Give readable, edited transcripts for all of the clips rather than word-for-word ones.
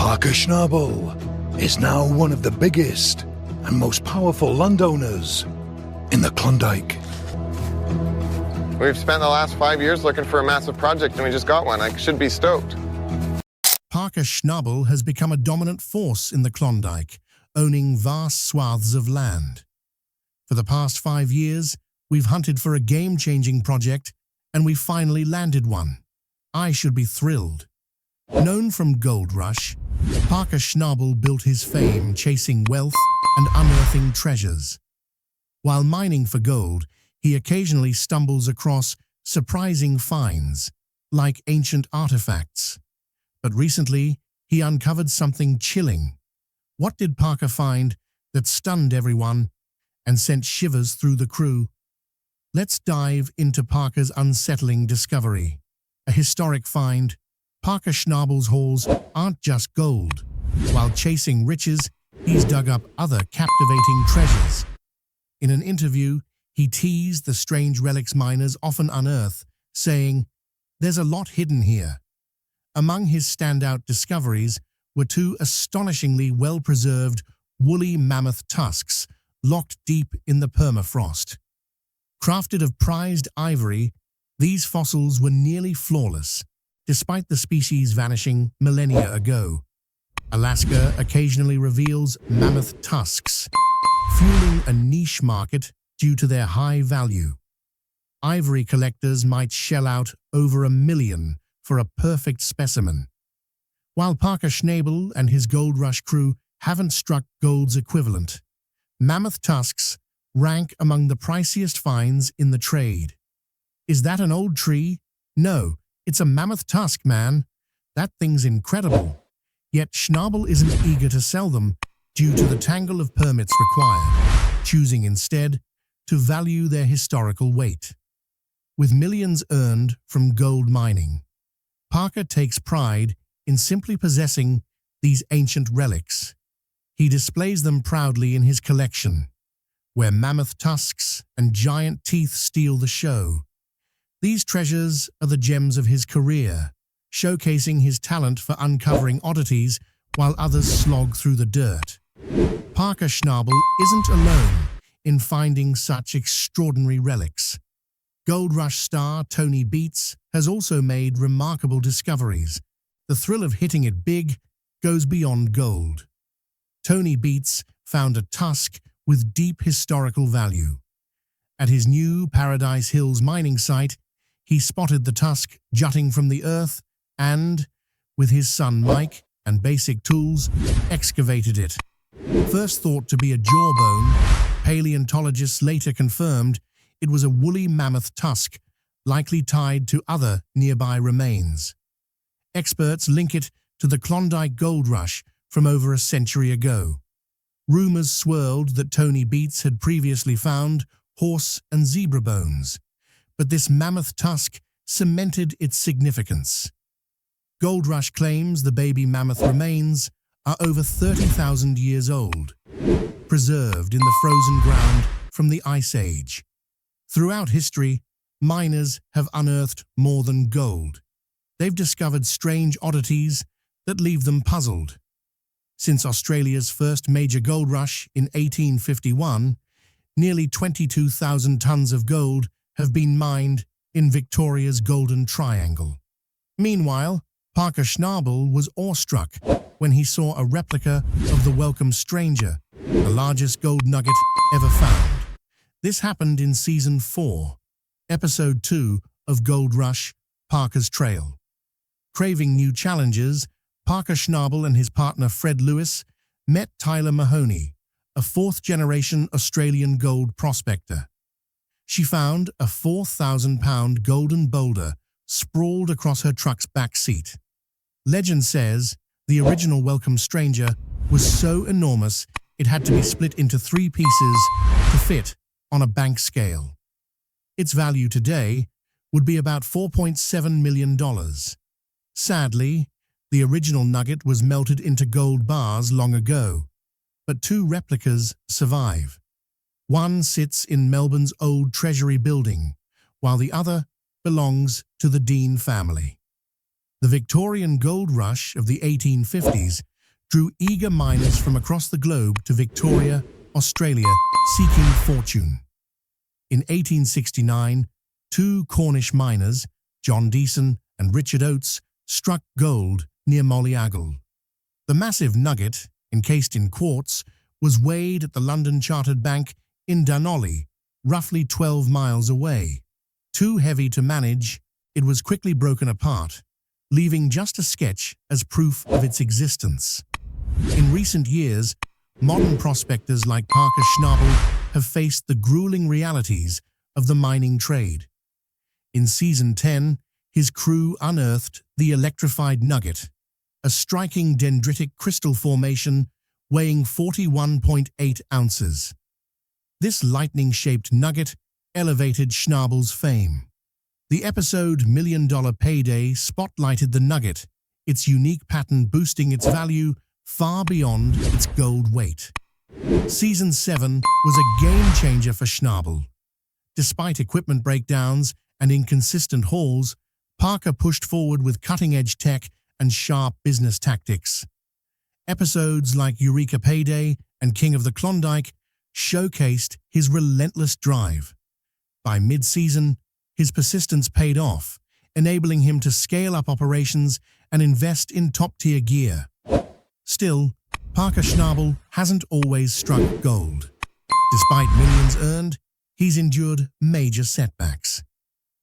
Parker Schnabel is now one of the biggest and most powerful landowners in the Klondike. We've spent the last 5 years looking for a massive project and we just got one. I should be stoked. Parker Schnabel has become a dominant force in the Klondike, owning vast swaths of land. For the past 5 years, we've hunted for a game-changing project and we finally landed one. I should be thrilled. Known from Gold Rush, Parker Schnabel built his fame chasing wealth and unearthing treasures. While mining for gold, he occasionally stumbles across surprising finds, like ancient artifacts. But recently, he uncovered something chilling. What did Parker find that stunned everyone and sent shivers through the crew? Let's dive into Parker's unsettling discovery. A historic find. Parker Schnabel's hauls aren't just gold. While chasing riches, he's dug up other captivating treasures. In an interview, he teased the strange relics miners often unearth, saying, "There's a lot hidden here." Among his standout discoveries were two astonishingly well-preserved woolly mammoth tusks locked deep in the permafrost. Crafted of prized ivory, these fossils were nearly flawless, despite the species vanishing millennia ago. Alaska occasionally reveals mammoth tusks, fueling a niche market due to their high value. Ivory collectors might shell out over $1 million for a perfect specimen. While Parker Schnabel and his Gold Rush crew haven't struck gold's equivalent, mammoth tusks rank among the priciest finds in the trade. Is that an old tree? No, it's a mammoth tusk, man. That thing's incredible. Yet Schnabel isn't eager to sell them due to the tangle of permits required, choosing instead to value their historical weight. With millions earned from gold mining, Parker takes pride in simply possessing these ancient relics. He displays them proudly in his collection, where mammoth tusks and giant teeth steal the show. These treasures are the gems of his career, showcasing his talent for uncovering oddities while others slog through the dirt. Parker Schnabel isn't alone in finding such extraordinary relics. Gold Rush star Tony Beets has also made remarkable discoveries. The thrill of hitting it big goes beyond gold. Tony Beets found a tusk with deep historical value. At his new Paradise Hills mining site, he spotted the tusk jutting from the earth and, with his son Mike and basic tools, excavated it. First thought to be a jawbone, paleontologists later confirmed it was a woolly mammoth tusk, likely tied to other nearby remains. Experts link it to the Klondike Gold Rush from over a century ago. Rumors swirled that Tony Beets had previously found horse and zebra bones, but this mammoth tusk cemented its significance. Gold Rush claims the baby mammoth remains are over 30,000 years old, preserved in the frozen ground from the Ice Age. Throughout history, miners have unearthed more than gold. They've discovered strange oddities that leave them puzzled. Since Australia's first major gold rush in 1851, nearly 22,000 tons of gold have been mined in Victoria's Golden Triangle. Meanwhile, Parker Schnabel was awestruck when he saw a replica of the Welcome Stranger, the largest gold nugget ever found. This happened in Season 4, Episode 2 of Gold Rush, Parker's Trail. Craving new challenges, Parker Schnabel and his partner Fred Lewis met Tyler Mahoney, a fourth-generation Australian gold prospector. She found a 4,000-pound golden boulder sprawled across her truck's back seat. Legend says the original Welcome Stranger was so enormous it had to be split into 3 pieces to fit on a bank scale. Its value today would be about $4.7 million. Sadly, the original nugget was melted into gold bars long ago, but 2 replicas survive. One sits in Melbourne's old Treasury building, while the other belongs to the Dean family. The Victorian gold rush of the 1850s drew eager miners from across the globe to Victoria, Australia, seeking fortune. In 1869, two Cornish miners, John Deason and Richard Oates, struck gold near Mollyagle. The massive nugget, encased in quartz, was weighed at the London Chartered Bank in Dunolly, roughly 12 miles away. Too heavy to manage, it was quickly broken apart, leaving just a sketch as proof of its existence. In recent years, modern prospectors like Parker Schnabel have faced the grueling realities of the mining trade. In Season 10, his crew unearthed the electrified nugget, a striking dendritic crystal formation weighing 41.8 ounces. This lightning-shaped nugget elevated Schnabel's fame. The episode $1 Million Payday spotlighted the nugget, its unique pattern boosting its value far beyond its gold weight. Season 7 was a game-changer for Schnabel. Despite equipment breakdowns and inconsistent hauls, Parker pushed forward with cutting-edge tech and sharp business tactics. Episodes like Eureka Payday and King of the Klondike showcased his relentless drive. By mid-season, his persistence paid off, enabling him to scale up operations and invest in top-tier gear. Still, Parker Schnabel hasn't always struck gold. Despite millions earned, he's endured major setbacks.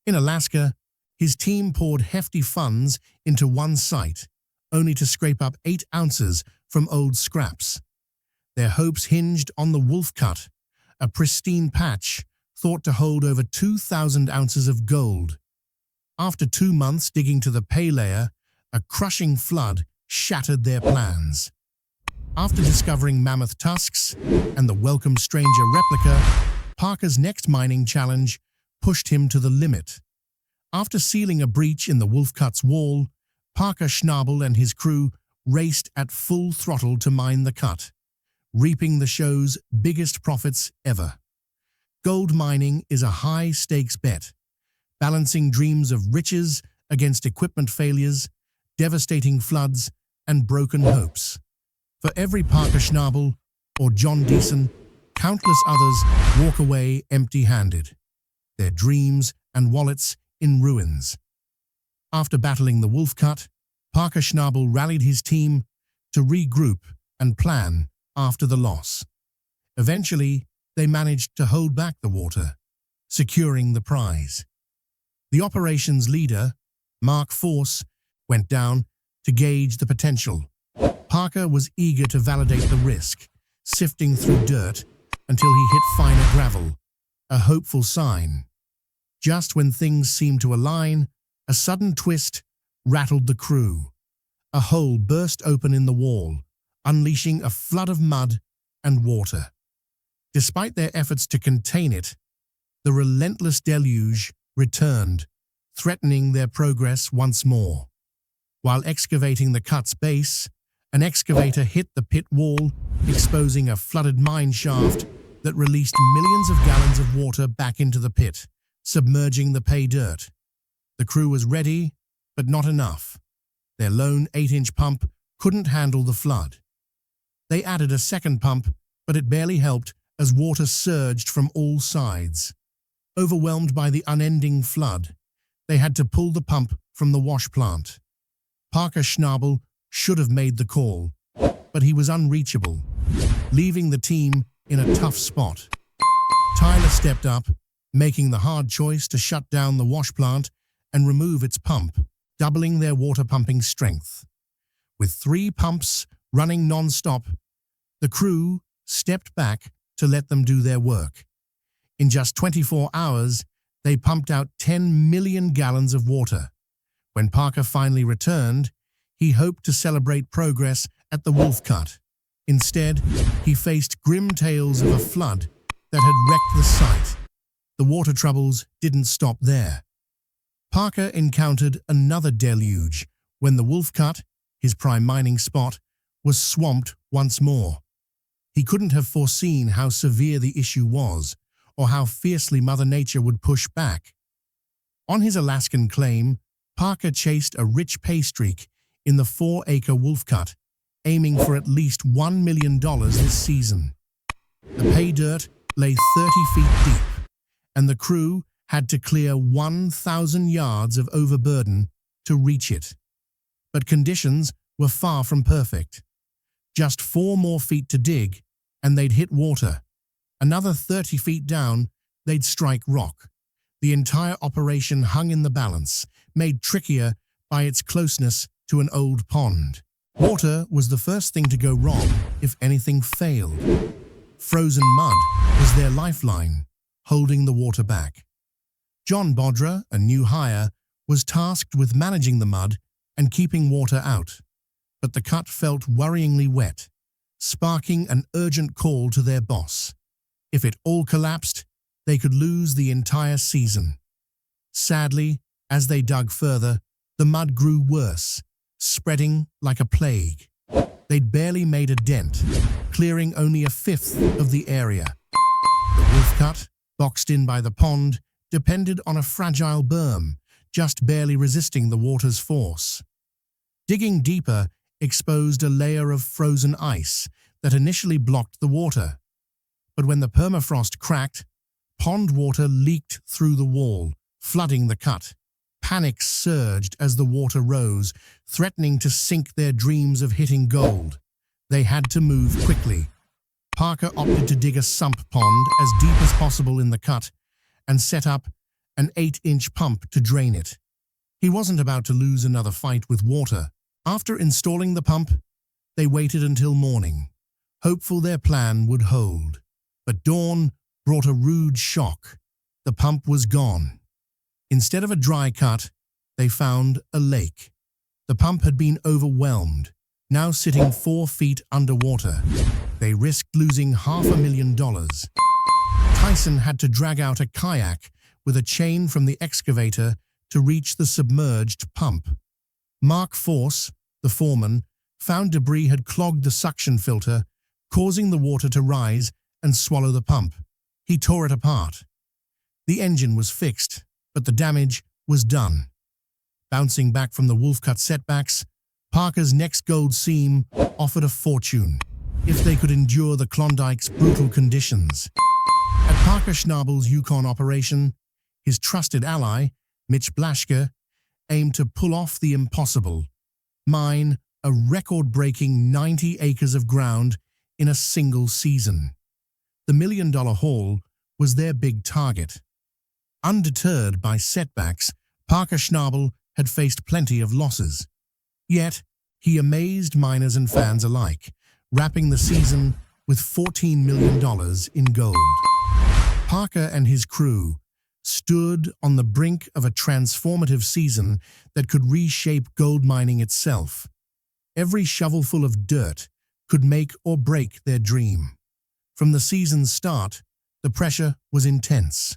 In Alaska, his team poured hefty funds into one site, only to scrape up 8 ounces from old scraps. Their hopes hinged on the Wolf Cut, a pristine patch thought to hold over 2,000 ounces of gold. After 2 months digging to the pay layer, a crushing flood shattered their plans. After discovering mammoth tusks and the welcome stranger replica, Parker's next mining challenge pushed him to the limit. After sealing a breach in the Wolf Cut's wall, Parker Schnabel and his crew raced at full throttle to mine the cut, reaping the show's biggest profits ever. Gold mining is a high-stakes bet, balancing dreams of riches against equipment failures, devastating floods, and broken hopes. For every Parker Schnabel or John Deason, countless others walk away empty-handed, their dreams and wallets in ruins. After battling the Wolf Cut, Parker Schnabel rallied his team to regroup and plan after the loss. Eventually, they managed to hold back the water, securing the prize. The operations leader, Mark Force, went down to gauge the potential. Parker was eager to validate the risk, sifting through dirt until he hit finer gravel, a hopeful sign. Just when things seemed to align, a sudden twist rattled the crew. A hole burst open in the wall, unleashing a flood of mud and water. Despite their efforts to contain it, the relentless deluge returned, threatening their progress once more. While excavating the cut's base, an excavator hit the pit wall, exposing a flooded mine shaft that released millions of gallons of water back into the pit, submerging the pay dirt. The crew was ready, but not enough. Their lone 8-inch pump couldn't handle the flood. They added a second pump, but it barely helped as water surged from all sides. Overwhelmed by the unending flood, they had to pull the pump from the wash plant. Parker Schnabel should have made the call, but he was unreachable, leaving the team in a tough spot. Tyler stepped up, making the hard choice to shut down the wash plant and remove its pump, doubling their water pumping strength. With 3 pumps running non-stop, the crew stepped back to let them do their work. In just 24 hours, they pumped out 10 million gallons of water. When Parker finally returned, he hoped to celebrate progress at the Wolf Cut. Instead, he faced grim tales of a flood that had wrecked the site. The water troubles didn't stop there. Parker encountered another deluge when the Wolf Cut, his prime mining spot, was swamped once more. He couldn't have foreseen how severe the issue was, or how fiercely Mother Nature would push back. On his Alaskan claim, Parker chased a rich pay streak in the 4-acre Wolf Cut, aiming for at least $1 million this season. The pay dirt lay 30 feet deep, and the crew had to clear 1,000 yards of overburden to reach it. But conditions were far from perfect. Just 4 more feet to dig, and they'd hit water. Another 30 feet down, they'd strike rock. The entire operation hung in the balance, made trickier by its closeness to an old pond. Water was the first thing to go wrong if anything failed. Frozen mud was their lifeline, holding the water back. John Bodra, a new hire, was tasked with managing the mud and keeping water out. But the cut felt worryingly wet, sparking an urgent call to their boss. If it all collapsed, they could lose the entire season. Sadly, as they dug further, the mud grew worse, spreading like a plague. They'd barely made a dent, clearing only a fifth of the area. The wolf cut, boxed in by the pond, depended on a fragile berm, just barely resisting the water's force. Digging deeper exposed a layer of frozen ice that initially blocked the water. But when the permafrost cracked, pond water leaked through the wall, flooding the cut. Panic surged as the water rose, threatening to sink their dreams of hitting gold. They had to move quickly. Parker opted to dig a sump pond as deep as possible in the cut and set up an 8-inch pump to drain it. He wasn't about to lose another fight with water. After installing the pump, they waited until morning, hopeful their plan would hold. But dawn brought a rude shock. The pump was gone. Instead of a dry cut, they found a lake. The pump had been overwhelmed, now sitting 4 feet underwater. They risked losing $500,000. Tyson had to drag out a kayak with a chain from the excavator to reach the submerged pump. Mark Force, the foreman, found debris had clogged the suction filter, causing the water to rise and swallow the pump. He tore it apart. The engine was fixed, but the damage was done. Bouncing back from the wolf-cut setbacks, Parker's next gold seam offered a fortune, if they could endure the Klondike's brutal conditions. At Parker Schnabel's Yukon operation, his trusted ally, Mitch Blaschke, aimed to pull off the impossible, mine a record-breaking 90 acres of ground in a single season. The $1 million haul was their big target. Undeterred by setbacks, Parker Schnabel had faced plenty of losses. Yet, he amazed miners and fans alike, wrapping the season with $14 million in gold. Parker and his crew stood on the brink of a transformative season that could reshape gold mining itself. Every shovelful of dirt could make or break their dream. From the season's start, the pressure was intense.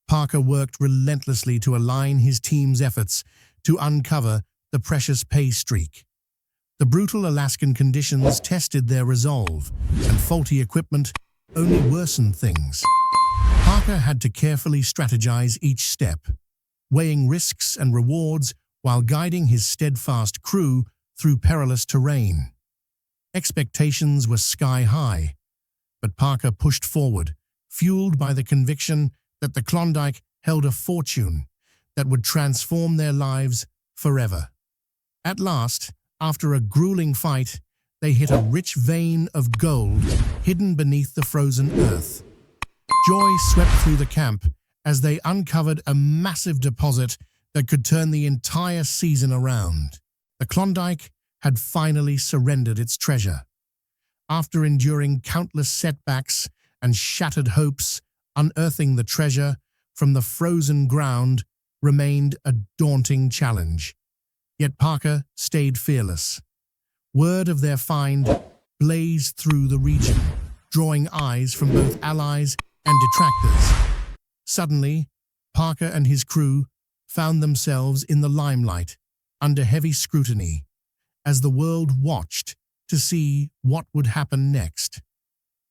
Parker worked relentlessly to align his team's efforts to uncover the precious pay streak. The brutal Alaskan conditions tested their resolve, and faulty equipment only worsened things. Parker had to carefully strategize each step, weighing risks and rewards while guiding his steadfast crew through perilous terrain. Expectations were sky-high, but Parker pushed forward, fueled by the conviction that the Klondike held a fortune that would transform their lives forever. At last, after a grueling fight, they hit a rich vein of gold hidden beneath the frozen earth. Joy swept through the camp as they uncovered a massive deposit that could turn the entire season around. The Klondike had finally surrendered its treasure. After enduring countless setbacks and shattered hopes, unearthing the treasure from the frozen ground remained a daunting challenge. Yet Parker stayed fearless. Word of their find blazed through the region, drawing eyes from both allies and detractors. Suddenly, Parker and his crew found themselves in the limelight, under heavy scrutiny, as the world watched to see what would happen next.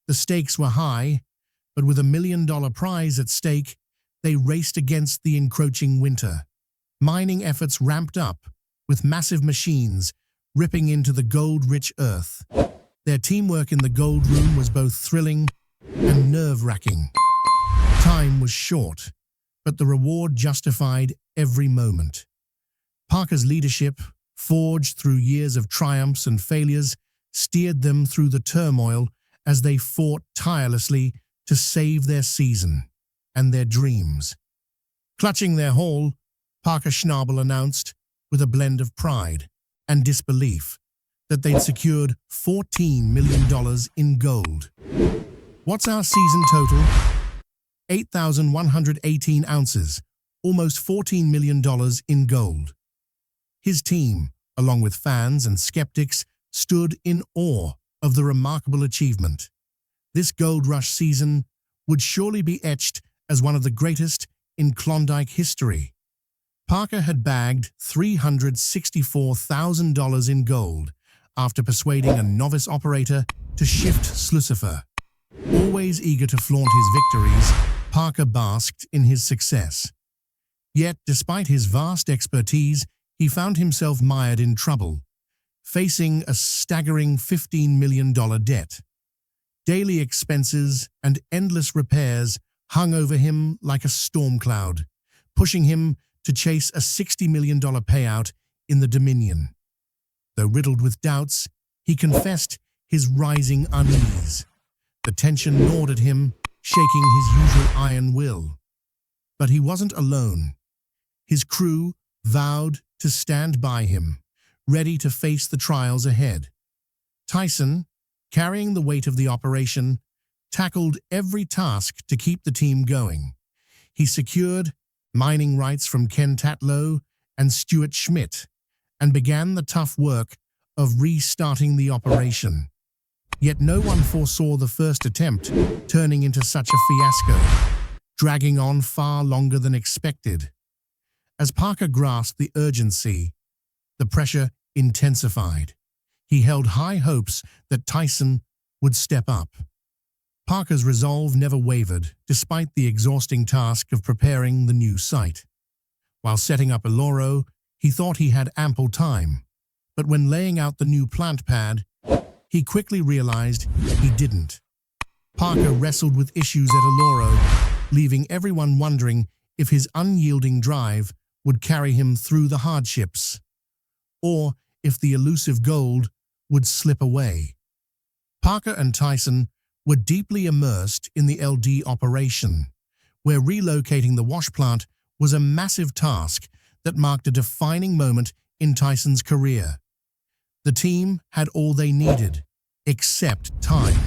The stakes were high, but with $1 million prize at stake, they raced against the encroaching winter. Mining efforts ramped up, with massive machines ripping into the gold-rich earth. Their teamwork in the gold room was both thrilling and nerve-wracking. Time was short, but the reward justified every moment. Parker's leadership, forged through years of triumphs and failures, steered them through the turmoil as they fought tirelessly to save their season and their dreams. Clutching their haul, Parker Schnabel announced, with a blend of pride and disbelief, that they'd secured $14 million in gold. What's our season total? 8,118 ounces, almost $14 million in gold. His team, along with fans and skeptics, stood in awe of the remarkable achievement. This gold rush season would surely be etched as one of the greatest in Klondike history. Parker had bagged $364,000 in gold after persuading a novice operator to shift Slucifer. Always eager to flaunt his victories, Parker basked in his success. Yet, despite his vast expertise, he found himself mired in trouble, facing a staggering $15 million debt. Daily expenses and endless repairs hung over him like a storm cloud, pushing him to chase a $60 million payout in the Dominion. Though riddled with doubts, he confessed his rising unease. The tension gnawed at him, shaking his usual iron will. But he wasn't alone. His crew vowed to stand by him, ready to face the trials ahead. Tyson, carrying the weight of the operation, tackled every task to keep the team going. He secured mining rights from Ken Tatlow and Stuart Schmidt and began the tough work of restarting the operation. Yet no one foresaw the first attempt turning into such a fiasco, dragging on far longer than expected. As Parker grasped the urgency, the pressure intensified. He held high hopes that Tyson would step up. Parker's resolve never wavered, despite the exhausting task of preparing the new site. While setting up Eloro, he thought he had ample time, but when laying out the new plant pad, he quickly realized he didn't. Parker wrestled with issues at Eloro, leaving everyone wondering if his unyielding drive would carry him through the hardships, or if the elusive gold would slip away. Parker and Tyson were deeply immersed in the LD operation, where relocating the wash plant was a massive task that marked a defining moment in Tyson's career. The team had all they needed, except time.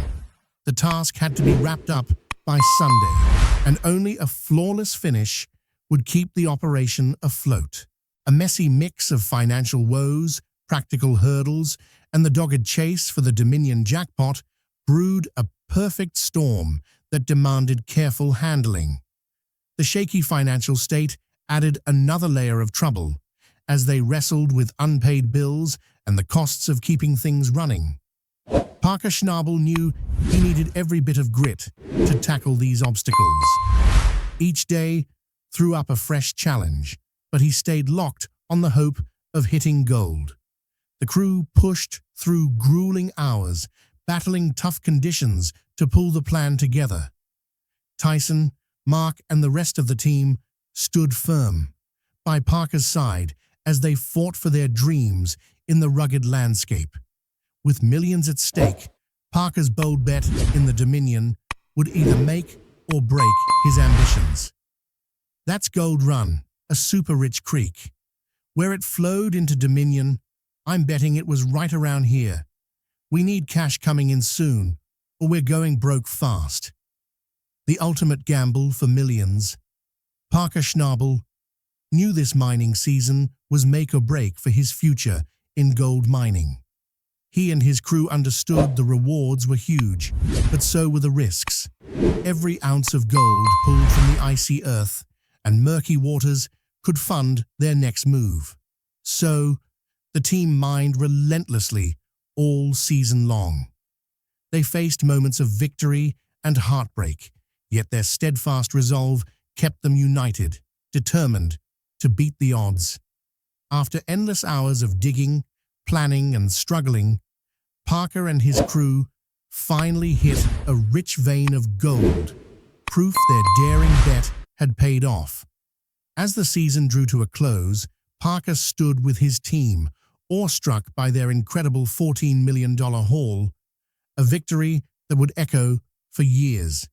The task had to be wrapped up by Sunday, and only a flawless finish would keep the operation afloat. A messy mix of financial woes, practical hurdles, and the dogged chase for the Dominion jackpot brewed a perfect storm that demanded careful handling. The shaky financial state added another layer of trouble as they wrestled with unpaid bills and the costs of keeping things running. Parker Schnabel knew he needed every bit of grit to tackle these obstacles. Each day threw up a fresh challenge, but he stayed locked on the hope of hitting gold. The crew pushed through grueling hours, battling tough conditions to pull the plan together. Tyson, Mark, and the rest of the team stood firm by Parker's side as they fought for their dreams in the rugged landscape. With millions at stake, Parker's bold bet in the Dominion would either make or break his ambitions. That's Gold Run, a super-rich creek. Where it flowed into Dominion, I'm betting it was right around here. We need cash coming in soon, or we're going broke fast. The ultimate gamble for millions. Parker Schnabel knew this mining season was make or break for his future in gold mining. He and his crew understood the rewards were huge, but so were the risks. Every ounce of gold pulled from the icy earth and murky waters could fund their next move. So, the team mined relentlessly all season long. They faced moments of victory and heartbreak, yet their steadfast resolve kept them united, determined to beat the odds. After endless hours of digging, planning and struggling, Parker and his crew finally hit a rich vein of gold, proof their daring bet had paid off. As the season drew to a close, Parker stood with his team, awestruck by their incredible $14 million haul, a victory that would echo for years.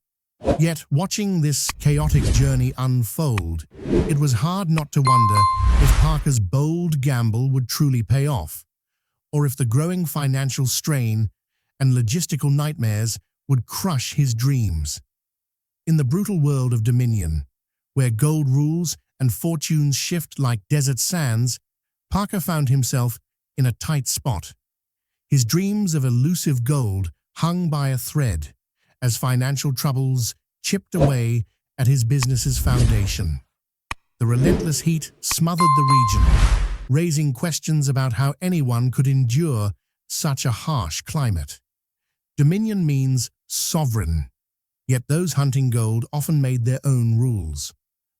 Yet, watching this chaotic journey unfold, it was hard not to wonder if Parker's bold gamble would truly pay off, or if the growing financial strain and logistical nightmares would crush his dreams. In the brutal world of Dominion, where gold rules and fortunes shift like desert sands, Parker found himself in a tight spot. His dreams of elusive gold hung by a thread as financial troubles chipped away at his business's foundation. The relentless heat smothered the region, raising questions about how anyone could endure such a harsh climate. Dominion means sovereign, yet those hunting gold often made their own rules.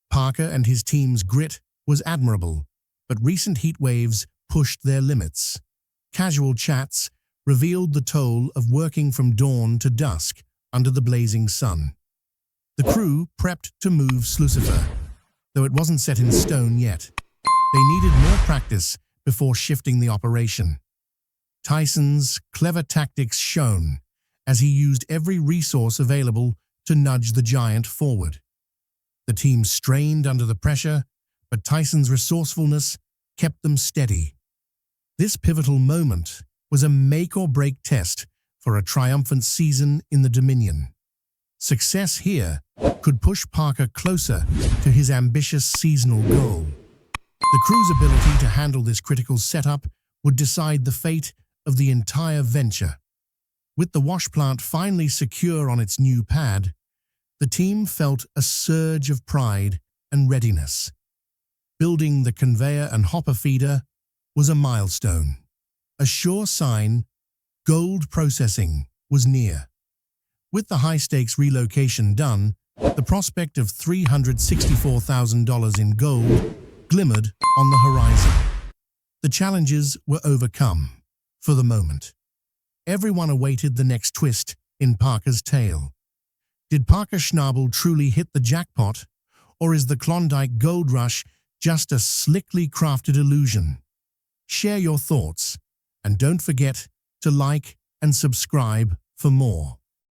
Parker and his team's grit was admirable, but recent heat waves pushed their limits. Casual chats revealed the toll of working from dawn to dusk under the blazing sun. The crew prepped to move Slucifer, though it wasn't set in stone yet. They needed more practice before shifting the operation. Tyson's clever tactics shone as he used every resource available to nudge the giant forward. The team strained under the pressure, but Tyson's resourcefulness kept them steady. This pivotal moment was a make-or-break test for a triumphant season in the Dominion. Success here could push Parker closer to his ambitious seasonal goal. The crew's ability to handle this critical setup would decide the fate of the entire venture. With the wash plant finally secure on its new pad, the team felt a surge of pride and readiness. Building the conveyor and hopper feeder was a milestone, a sure sign gold processing was near. With the high-stakes relocation done, the prospect of $364,000 in gold glimmered on the horizon. The challenges were overcome, for the moment. Everyone awaited the next twist in Parker's tale. Did Parker Schnabel truly hit the jackpot, or is the Klondike Gold Rush just a slickly crafted illusion? Share your thoughts, and don't forget to like and subscribe for more.